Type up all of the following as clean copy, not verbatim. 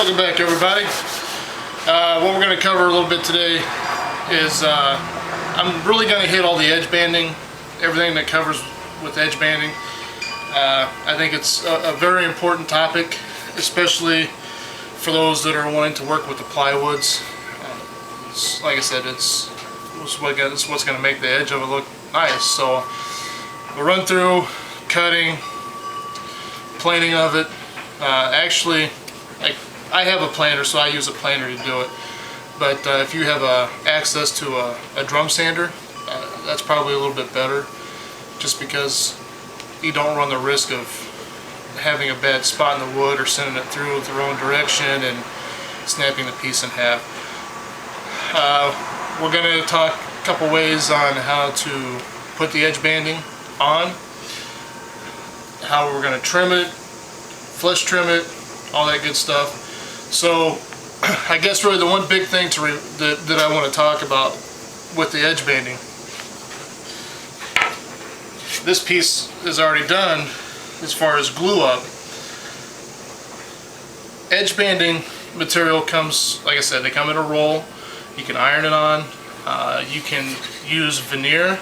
Welcome back, everybody. What we're going to cover a little bit today is I'm really going to hit all the edge banding, everything that covers with edge banding. I think it's a very important topic, especially for those that are wanting to work with the plywoods. Like I said, it's what's going to make the edge of it look nice. So we'll run through cutting, planing of it. Actually, I have a planer, so I use a planer to do it. But if you have access to a drum sander, that's probably a little bit better, just because you don't run the risk of having a bad spot in the wood or sending it through the wrong direction and snapping the piece in half. We're going to talk a couple ways on how to put the edge banding on, how we're going to trim it, flush trim it, all that good stuff. So I guess really the one big thing that I want to talk about with the edge banding, this piece is already done as far as glue up. Edge banding material comes, like I said, they come in a roll. You can iron it on. You can use veneer,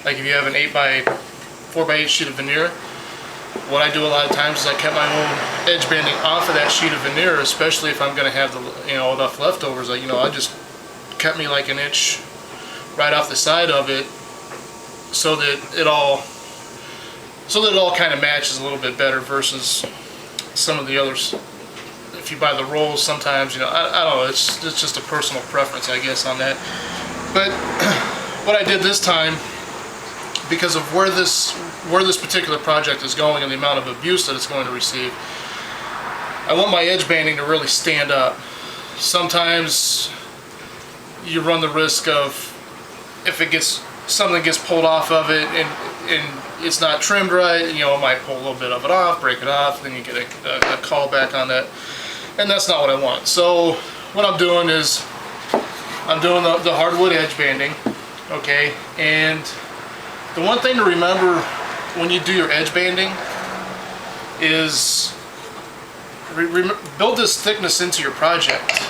like if you have an 4x8 sheet of veneer. What I do a lot of times is I cut my own edge banding off of that sheet of veneer, especially if I'm going to have enough leftovers. I just cut me like an inch right off the side of it, so that it all kind of matches a little bit better versus some of the others. If you buy the rolls, sometimes I don't know. It's just a personal preference, I guess, on that. But what I did this time, because of where this particular project is going and the amount of abuse that it's going to receive, I want my edge banding to really stand up. Sometimes you run the risk of, if something gets pulled off of it and it's not trimmed right, it might pull a little bit of it off, break it off, then you get a call back on that, and that's not what I want. So what I'm doing is I'm doing the hardwood edge banding, okay, and the one thing to remember when you do your edge banding is build this thickness into your project.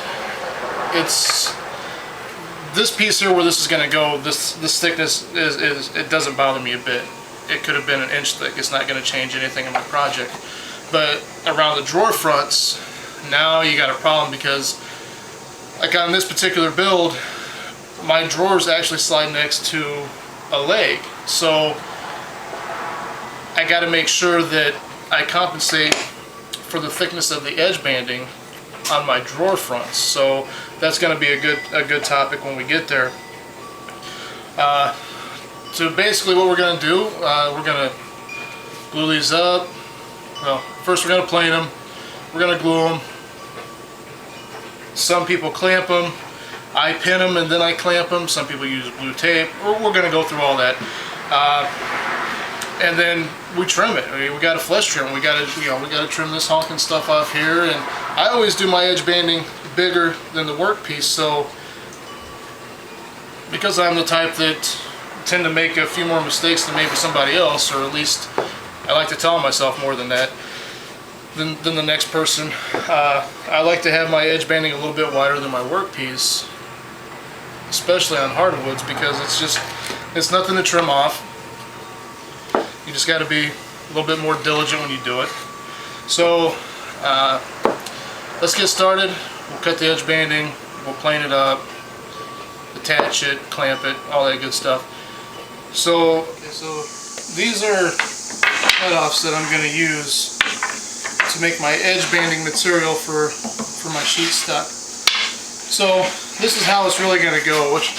It's this piece here where this is going to go. This thickness it doesn't bother me a bit. It could have been an inch thick. It's not going to change anything in my project. But around the drawer fronts, now you got a problem, because like on this particular build, my drawers actually slide next to a leg. So I got to make sure that I compensate for the thickness of the edge banding on my drawer fronts. So that's going to be a good topic when we get there. So basically what we're going to do, we're going to glue these up. Well, first we're going to plane them. We're going to glue them. Some people clamp them. I pin them and then I clamp them. Some people use blue tape. We're going to go through all that. And then we trim it. We got to flush trim. We got to trim this honking stuff off here. And I always do my edge banding bigger than the workpiece. So because I'm the type that tend to make a few more mistakes than maybe somebody else, or at least I like to tell myself more than that, than the next person, I like to have my edge banding a little bit wider than my workpiece, especially on hardwoods, because it's nothing to trim off. You just got to be a little bit more diligent when you do it. So let's get started. We'll cut the edge banding, we'll plane it up, attach it, clamp it, all that good stuff. So these are cutoffs that I'm going to use to make my edge banding material for my sheet stock. So this is how it's really going to go, which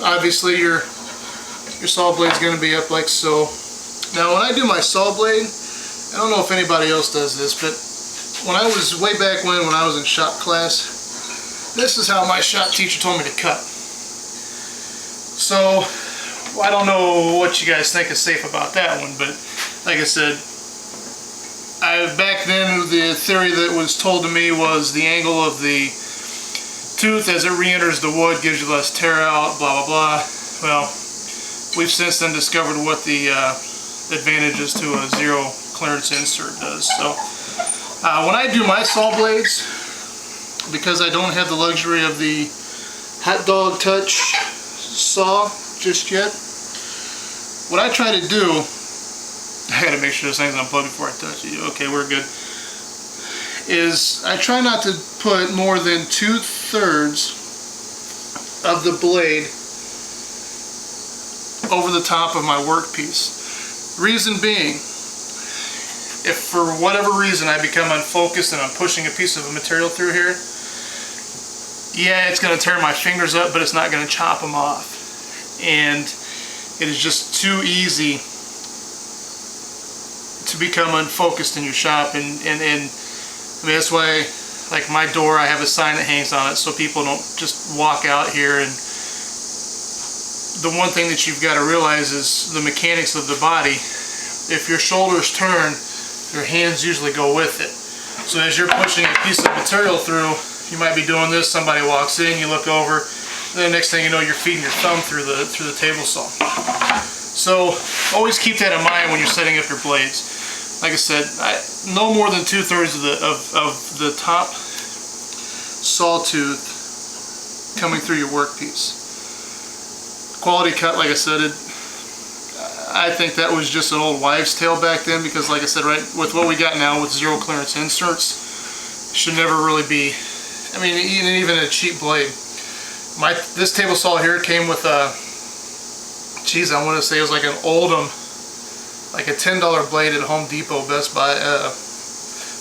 obviously your saw blade is going to be up like so. Now when I do my saw blade, I don't know if anybody else does this, but when I was way back when I was in shop class, this is how my shop teacher told me to cut. So I don't know what you guys think is safe about that one, but like I said, back then the theory that was told to me was the angle of the tooth as it re-enters the wood gives you less tear out, blah blah blah. Well, we've since then discovered what the advantages to a zero clearance insert does. So when I do my saw blades, because I don't have the luxury of the hot dog touch saw just yet, what I try to do, I gotta make sure this thing's unplugged before I touch it. Okay, we're good. Is I try not to put more than 2/3 of the blade over the top of my workpiece. Reason being, if for whatever reason I become unfocused and I'm pushing a piece of material through here, yeah, it's going to tear my fingers up, but it's not going to chop them off. And it is just too easy to become unfocused in your shop. And I mean, that's why, like my door, I have a sign that hangs on it so people don't just walk out here. And the one thing that you've got to realize is the mechanics of the body. If your shoulders turn, your hands usually go with it. So as you're pushing a piece of material through, you might be doing this, somebody walks in, you look over, and the next thing you know, you're feeding your thumb through the table saw. So always keep that in mind when you're setting up your blades. Like I said, no more than 2/3 of the top sawtooth coming through your workpiece. Quality cut, like I said, I think that was just an old wives' tale back then, because like I said, right, with what we got now with zero clearance inserts, should never really be, I mean, even a cheap blade. This table saw here came with a, geez, I want to say it was like an Oldham, like a $10 blade at Home Depot, Best Buy,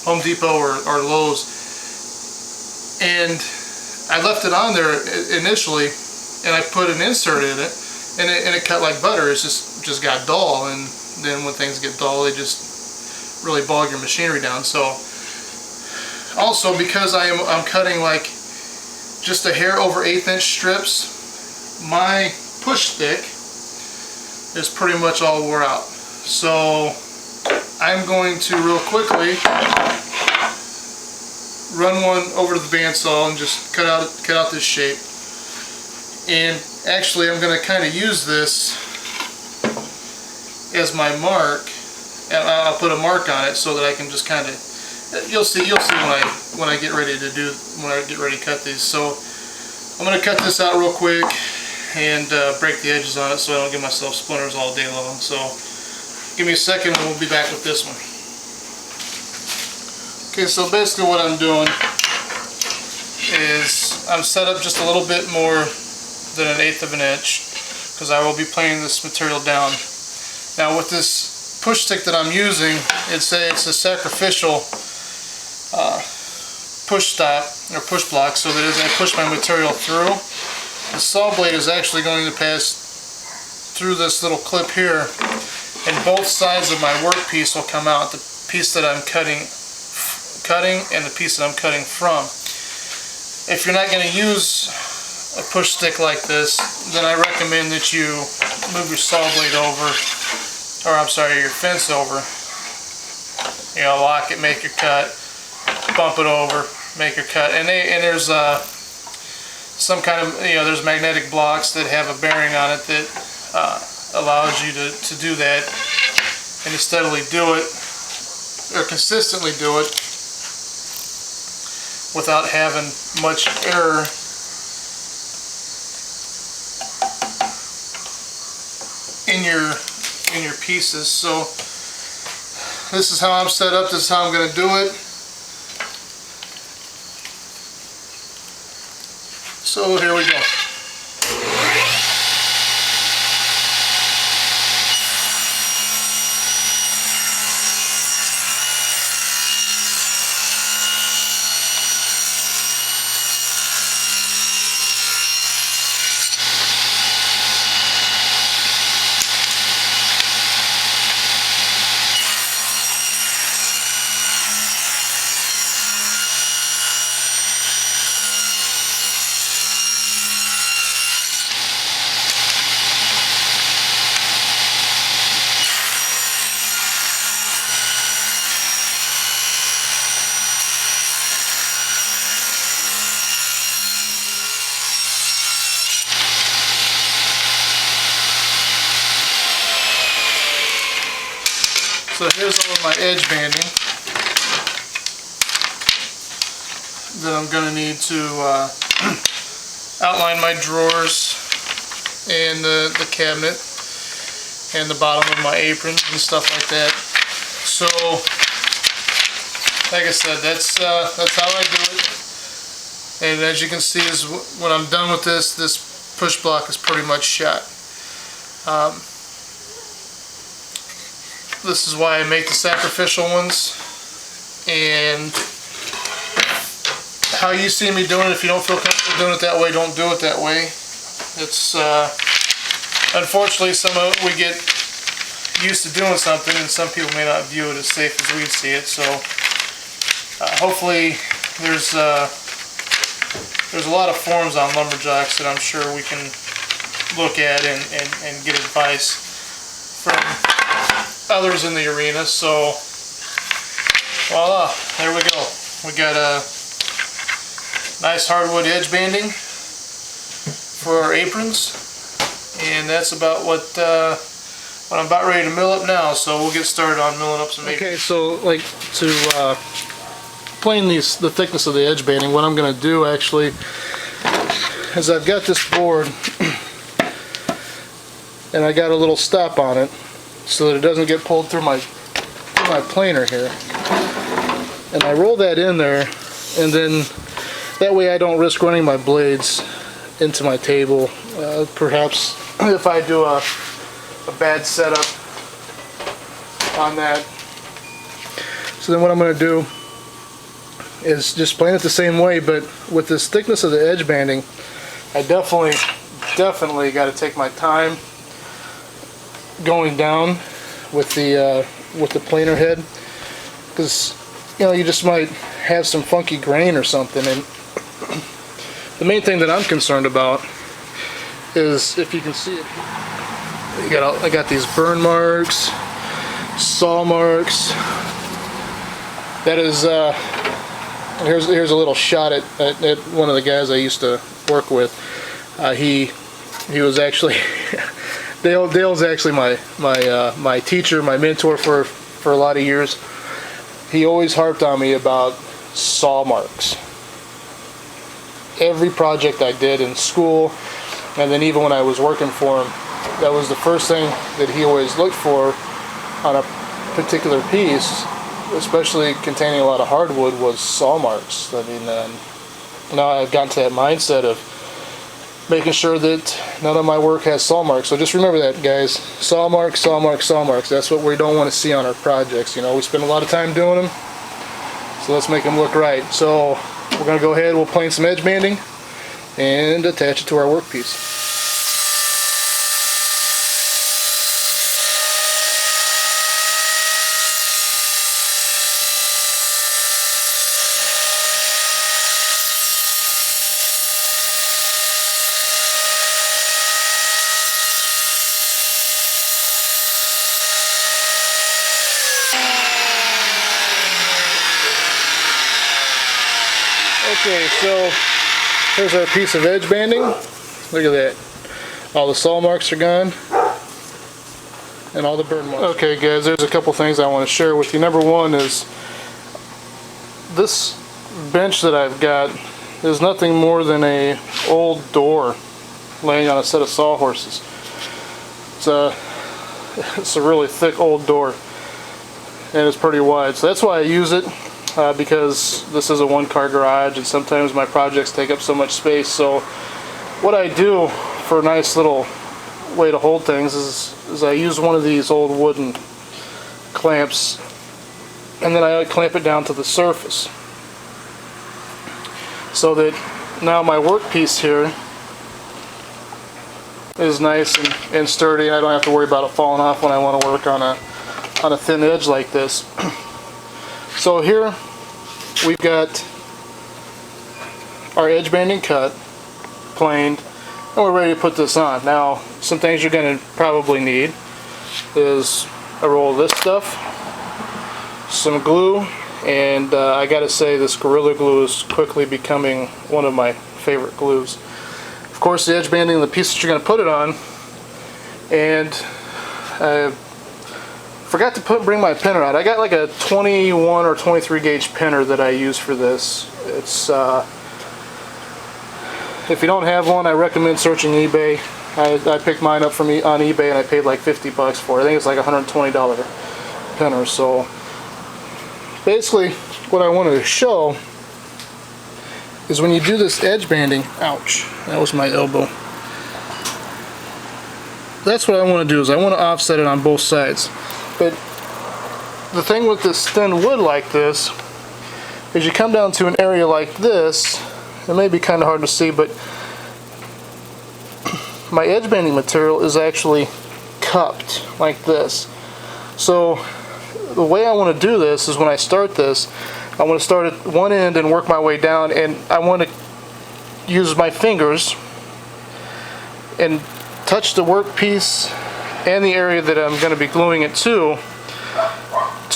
Home Depot or Lowe's. And I left it on there initially, and I put an insert in it, and it cut like butter. It's just got dull, and then when things get dull, they just really bog your machinery down. So also, because I'm cutting like just a hair over 1/8 inch strips, my push stick is pretty much all wore out. So I'm going to real quickly run one over to the bandsaw and just cut out this shape. And actually, I'm going to kind of use this as my mark, and I'll put a mark on it so that I can just kind of, you'll see when I get ready to cut these. So I'm going to cut this out real quick and break the edges on it so I don't give myself splinters all day long. So give me a second and we'll be back with this one. Okay, so basically what I'm doing is I'm set up just a little bit more than 1/8 of an inch, because I will be planing this material down. Now with this push stick that I'm using, it's a sacrificial push stop or push block, so that as I push my material through, the saw blade is actually going to pass through this little clip here, and both sides of my workpiece will come out, the piece that I'm cutting and the piece that I'm cutting from. If you're not going to use a push stick like this, then I recommend that you move your saw blade over, or I'm sorry, your fence over. You know, lock it, make your cut, bump it over, make your cut. And there's some kind of, you know, there's magnetic blocks that have a bearing on it that allows you to do that, and to steadily do it, or consistently do it, without having much error in your pieces. So this is how I'm set up, this is how I'm going to do it. So here we go. So here's all of my edge banding. that I'm going to need to outline my drawers and the cabinet and the bottom of my apron and stuff like that. So, like I said, that's how I do it. And as you can see, is when I'm done with this push block is pretty much shot. This is why I make the sacrificial ones. And how you see me doing it, if you don't feel comfortable doing it that way, don't do it that way. It's unfortunately we get used to doing something, and some people may not view it as safe as we see it. So hopefully there's a lot of forums on lumberjacks that I'm sure we can look at and get advice from others in the arena. So voila, there we go. We got a nice hardwood edge banding for our aprons, and that's about what I'm about ready to mill up now. So we'll get started on milling up some aprons. Okay, so like to plane the thickness of the edge banding, what I'm going to do actually is I've got this board and I got a little stop on it so that it doesn't get pulled through my planer here, and I roll that in there, and then that way I don't risk running my blades into my table. Perhaps if I do a bad setup on that. So then what I'm going to do is just plane it the same way, but with this thickness of the edge banding, I definitely got to take my time going down with the planer head, because you just might have some funky grain or something. And the main thing that I'm concerned about is, if you can see it, I got these burn marks, saw marks. That is here's a little shot at one of the guys I used to work with. He was actually Dale's actually my teacher, my mentor for a lot of years. He always harped on me about saw marks. Every project I did in school, and then even when I was working for him, that was the first thing that he always looked for on a particular piece, especially containing a lot of hardwood, was saw marks. I mean, now I've gotten to that mindset of making sure that none of my work has saw marks. So just remember that, guys. Saw marks, saw marks, saw marks. That's what we don't want to see on our projects. We spend a lot of time doing them, so let's make them look right. So we're going to go ahead, we'll plane some edge banding and attach it to our workpiece. Okay, so here's our piece of edge banding. Look at that. All the saw marks are gone, and all the burn marks. Okay guys, there's a couple things I want to share with you. Number one is this bench that I've got is nothing more than an old door laying on a set of sawhorses. It's a really thick old door, and it's pretty wide. So that's why I use it. Because this is a one-car garage, and sometimes my projects take up so much space. So what I do for a nice little way to hold things is I use one of these old wooden clamps, and then I clamp it down to the surface, so that now my workpiece here is nice and sturdy, and I don't have to worry about it falling off when I want to work on a thin edge like this. So here we've got our edge banding cut, planed, and we're ready to put this on. Now, some things you're going to probably need is a roll of this stuff, some glue, and I gotta say, this Gorilla Glue is quickly becoming one of my favorite glues. Of course, the edge banding, the piece that you're going to put it on, and Forgot to bring my pinner out. I got like a 21 or 23 gauge pinner that I use for this. It's if you don't have one, I recommend searching eBay. I picked mine up from on eBay and I paid like 50 bucks for it. I think it's like a $120 pinner. So basically what I wanted to show is when you do this edge banding, ouch, that was my elbow. That's what I want to do, is I want to offset it on both sides. But the thing with this thin wood like this is you come down to an area like this. It may be kind of hard to see, but my edge banding material is actually cupped like this. So the way I want to do this is when I start this, I want to start at one end and work my way down, and I want to use my fingers and touch the workpiece and the area that I'm going to be gluing it to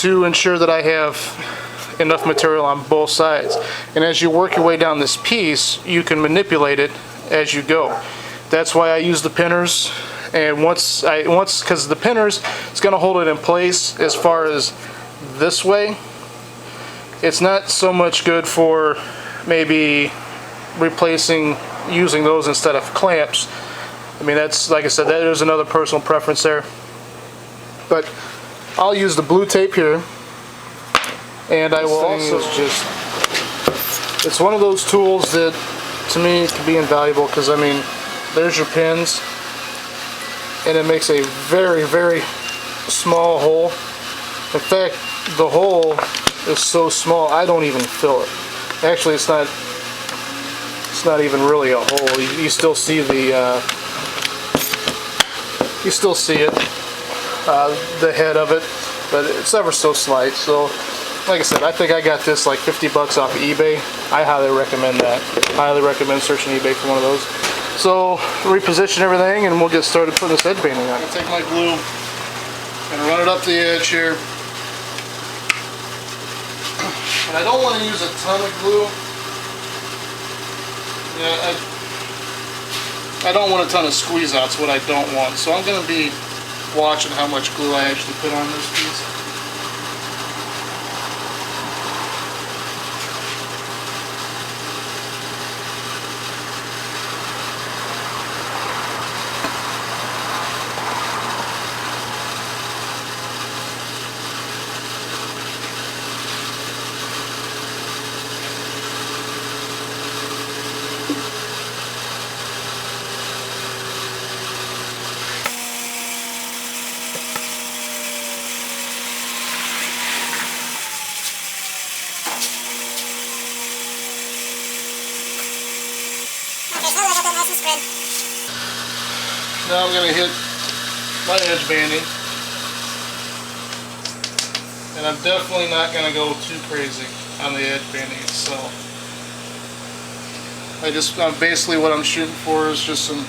ensure that I have enough material on both sides. And as you work your way down this piece, you can manipulate it as you go. That's why I use the pinners. And because the pinners, it's going to hold it in place as far as this way. It's not so much good for maybe using those instead of clamps. I mean, that's, like I said, there's another personal preference there. But I'll use the blue tape here, and I will also it's one of those tools that to me can be invaluable, because I mean, there's your pins, and it makes a very, very small hole. In fact, the hole is so small I don't even fill it. Actually, it's not even really a hole. You still see the head of it, but it's ever so slight. So like I said, I think I got this like 50 bucks off of eBay. I highly recommend that. Highly recommend searching eBay for one of those. So reposition everything and we'll get started putting this edge banding on. I'm gonna take my glue and run it up the edge here. And I don't want to use a ton of glue. Yeah, I don't want a ton of squeeze outs, what I don't want. So I'm going to be watching how much glue I actually put on this piece. Now I'm going to hit my edge banding, and I'm definitely not going to go too crazy on the edge banding itself. Basically what I'm shooting for is just some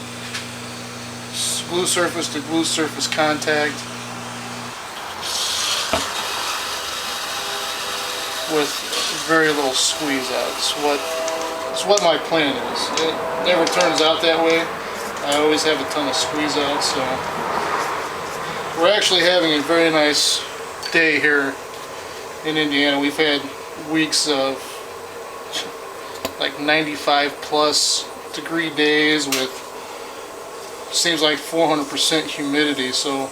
glue surface to glue surface contact with very little squeeze out. It's what my plan is. It never turns out that way. I always have a ton of squeeze out, so we're actually having a very nice day here in Indiana. We've had weeks of like 95 plus degree days with seems like 400% humidity, so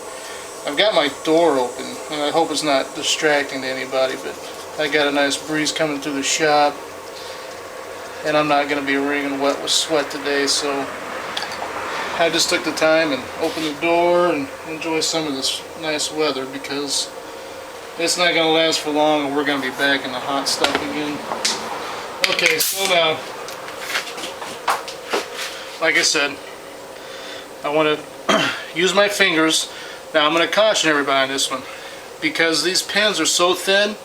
I've got my door open and I hope it's not distracting to anybody, but I got a nice breeze coming through the shop and I'm not going to be wringing wet with sweat today, so I just took the time and opened the door and enjoy some of this nice weather, because it's not going to last for long and we're going to be back in the hot stuff again. Okay, so now, like I said, I want to use my fingers. Now I'm going to caution everybody on this one, because these pins are so thin,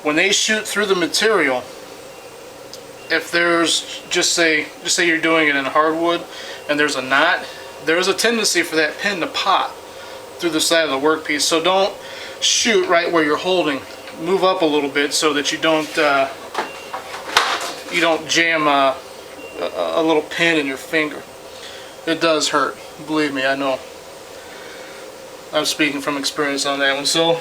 when they shoot through the material, if there's, just say you're doing it in hardwood and there's a knot, there's a tendency for that pin to pop through the side of the workpiece. So don't shoot right where you're holding. Move up a little bit so that you don't jam a little pin in your finger. It does hurt, believe me, I know. I'm speaking from experience on that one. So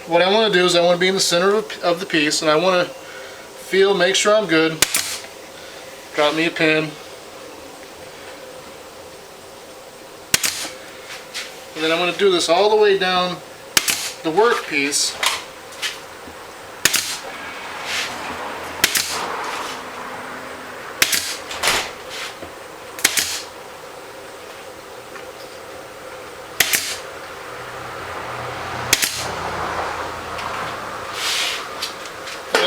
what I want to do is I want to be in the center of the piece, and I want to make sure I'm good. Drop me a pin. And then I'm going to do this all the way down the work piece.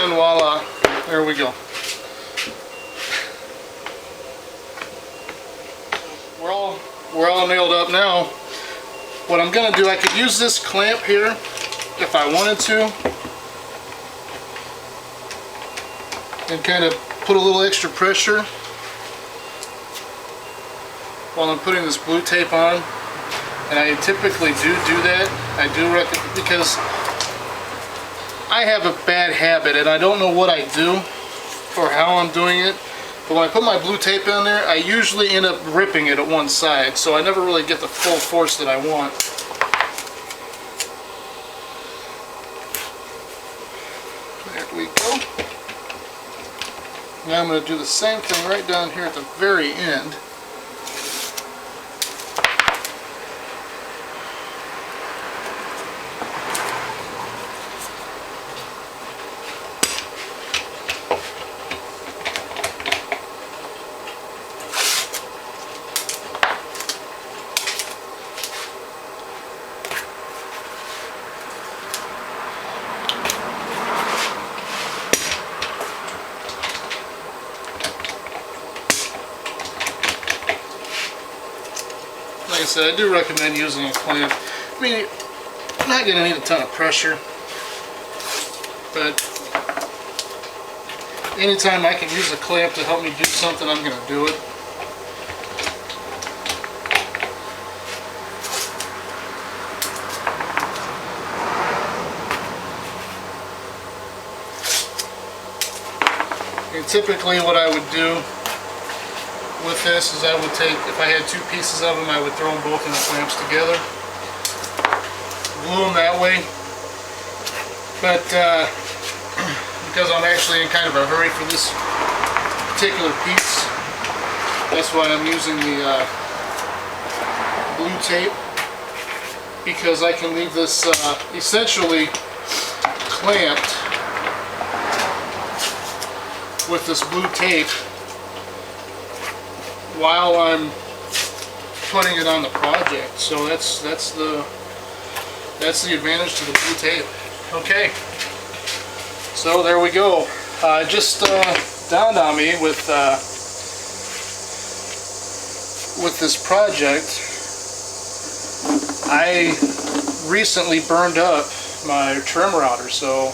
And voila, there we go. We're all nailed up now. What I'm going to do, I could use this clamp here if I wanted to, and kind of put a little extra pressure while I'm putting this blue tape on. And I typically do that. I do recommend, because I have a bad habit, and I don't know what I do or how I'm doing it, but when I put my blue tape in there, I usually end up ripping it at one side, so I never really get the full force that I want. There we go. Now I'm going to do the same thing right down here at the very end. Like I said, I do recommend using a clamp. I mean, I'm not going to need a ton of pressure, but anytime I can use a clamp to help me do something, I'm going to do it. And typically what I would do with this is I would take, if I had two pieces of them, I would throw them both in the clamps together, glue them that way. But because I'm actually in kind of a hurry for this particular piece, that's why I'm using the blue tape, because I can leave this essentially clamped with this blue tape while I'm putting it on the project. So that's the advantage to the blue tape. Okay, so there we go. Just dawned on me with this project, I recently burned up my trim router, so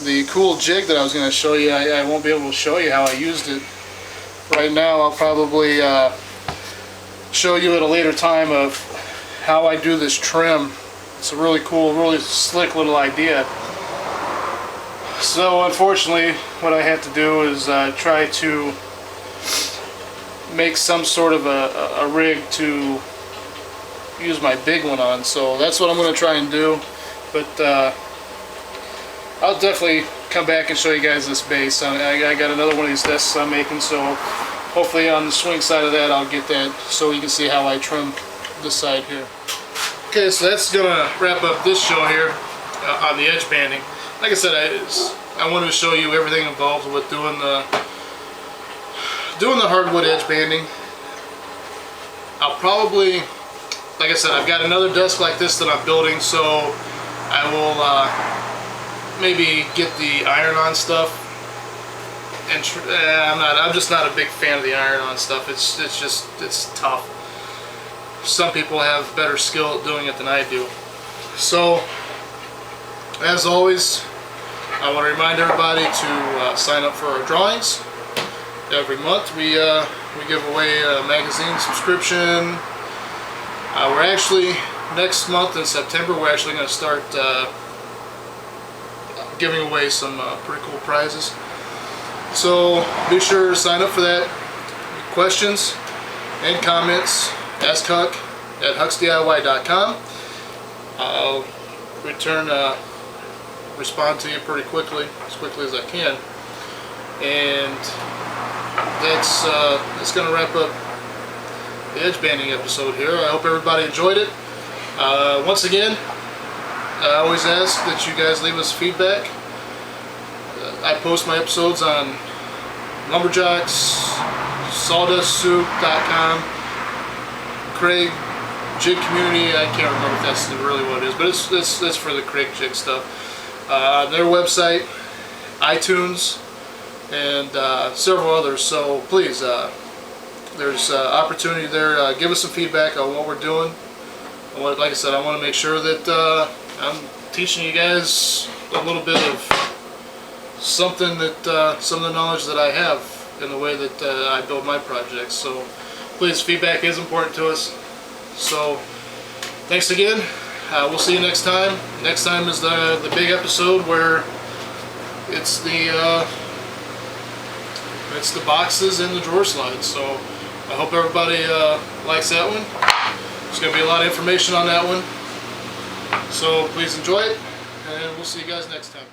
the cool jig that I was going to show you, I won't be able to show you how I used it right now. I'll probably show you at a later time of how I do this trim. It's a really cool, really slick little idea. So unfortunately what I have to do is try to make some sort of a rig to use my big one on. So that's what I'm going to try and do. But I'll definitely come back and show you guys this base. I got another one of these desks I'm making, so hopefully on the swing side of that I'll get that so you can see how I trim this side here. Okay, so that's gonna wrap up this show here on the edge banding. Like I said, I wanted to show you everything involved with doing the hardwood edge banding. I'll probably, like I said, I've got another desk like this that I'm building, so I will maybe get the iron-on stuff. And I'm just not a big fan of the iron-on stuff. It's tough. Some people have better skill at doing it than I do. So, as always, I want to remind everybody to sign up for our drawings. Every month we give away a magazine subscription. We're actually, next month in September, we're actually going to start giving away some pretty cool prizes. So be sure to sign up for that. Questions and comments, ask Huck at hucksdiy.com. I'll respond to you pretty quickly, as quickly as I can. And that's going to wrap up the edge banding episode here. I hope everybody enjoyed it. Once again, I always ask that you guys leave us feedback. I post my episodes on Lumberjacks, SawdustSoup.com, Craig Jig Community. I can't remember if that's really what it is, but it's for the Craig Jig stuff. Their website, iTunes, and several others. So please, there's opportunity there. Give us some feedback on what we're doing. Like I said, I want to make sure that I'm teaching you guys a little bit of something that some of the knowledge that I have in the way that I build my projects. So please, feedback is important to us. So thanks again. We'll see you next time. Next time is the big episode where it's the boxes and the drawer slides. So I hope everybody likes that one. There's going to be a lot of information on that one. So please enjoy it, and we'll see you guys next time.